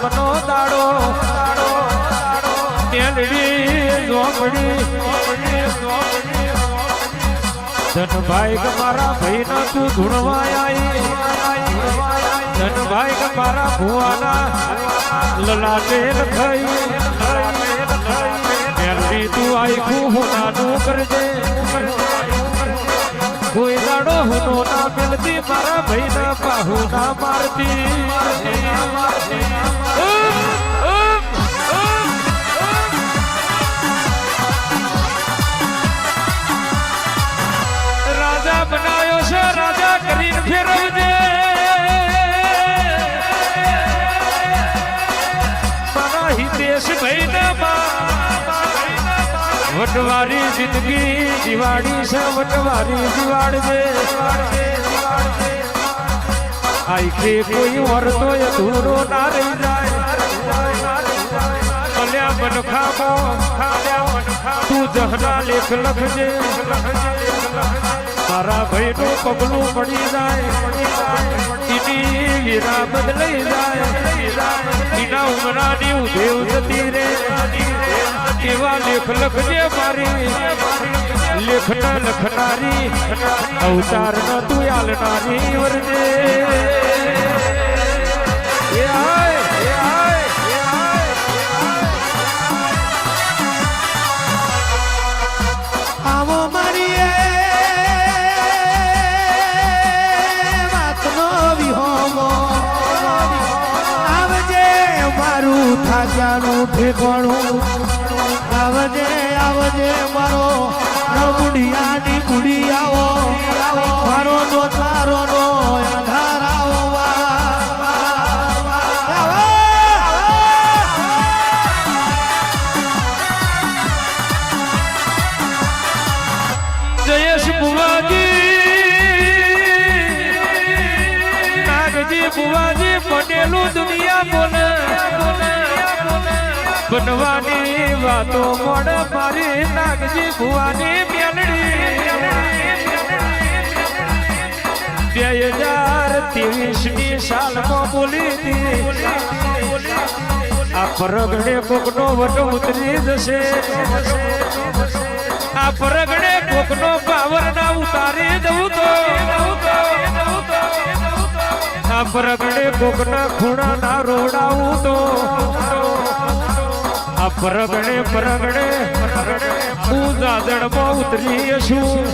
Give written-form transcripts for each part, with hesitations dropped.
રામનો દાડો મેલડી ઝોપડી ધનભાઈ કે મારા ભાઈ ના તું ધૂણવા આવી ધનભાઈ કે મારા ભુવાના લલાટે લખાઈ મેલડી તું આખું હોનાનું કરજે કોઈ દાડો હુનો ના મિલતી મારા ભાઈ ના બાહુ ના મારતી રાજા બનાવ્યો છે રાજા કરીને ફેરવજે મારા હિતેશ ભાઈ ના વટવારી જિંદગી દિવાળી છે વટવારી દિવાળજે આખે કોઈ વરતો અધૂરો ના રહી જાય અલ્યા મનખામો તું જહના લેખ લખજે મારા ભાઈ નું પગલું પડી જાય એની વીરા બદલાઈ જાય એના ઉમરાની ઉધેવ જતી રે એવા લેખ લખજે મારી લેખના લખનારી અવતાર ન તું આલનારી વરજે આવો મારી વાતનો વિહોમો આવજે મારું થાક્યાનું ઠેકાણું આવજે આવજે મારો રમુડિયાની બુડી આવો મારો દોતારો નો આધાર આવો જયેશ બુવાજી નાગજી બુવાજી બનેલું દુનિયા બોલે બનવાની વાતો મોડે મારી નાગજી ભુવાની મેલડી 2023ની સાલમાં બોલી હતી આ પરગડે કોકનો વટો ઉતરી જશે આ પરગડે કોકનો પાવર ના ઉતારી દઉં તો આ પરગડે કોકના ખૂણા ના રોડાવું તો આ પરગડે પરગડે હું દાદડમાં ઉતરી છું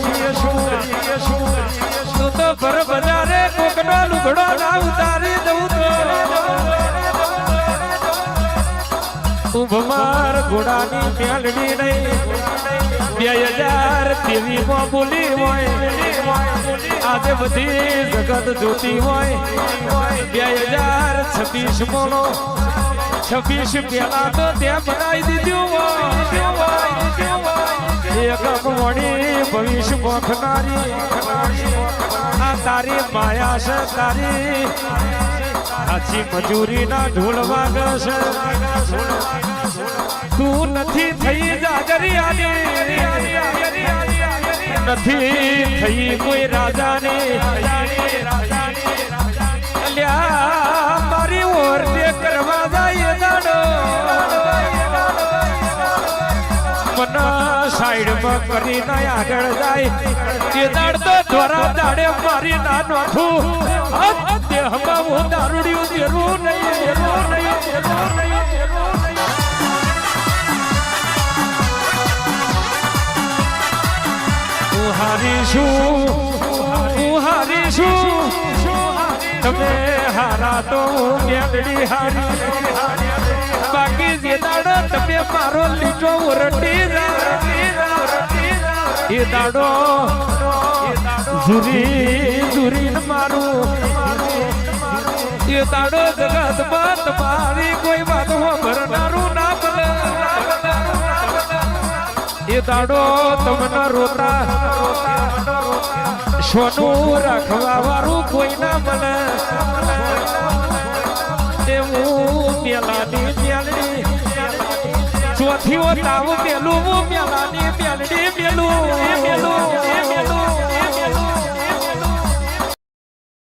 તું તો પર બજારે કોકનો લુગડો ના ઉતારી દઉં તો ઉભમાર ઘોડાની મેલડી નહીં 2023માં બોલી હોય આજે બધી જગત જોતી હોય 2026 26 પેલા તો ત્યાં બનાવી દીધું એક મોડી ભવિષ્ય મોખનારી આ તારી માયા છે તારી સાચી મજૂરી ના ઢોલ વાગે છે તું નથી થઈ જાગરિયાની નથી થઈ કોઈ રાજાની અલ્યા મારી ઓર તે કરવા જાય દાડો મના સાઈડમાં કરીને આગળ જાય એ દાડ તો દ્વારા દાડે મારી ના નોખું દેહમાં હું દારૂડિયું દેરું નહીં હું હારીશું તમે હારા તો મેલડી હારી બાકી જે દાડો તમે મારો લીટો ઉરટી એ દાડો ઝુરી મારું એ દાડો જગતમાં તમારી કોઈ વાત ભરનારું ના બને એ દાડો તમને રોતા સોનું રાખવા વાળું કોઈ ના બને એવું મેલાની મેલડી ચોથી ઓ તાવ મેલું મેલાની મેલડી મેલું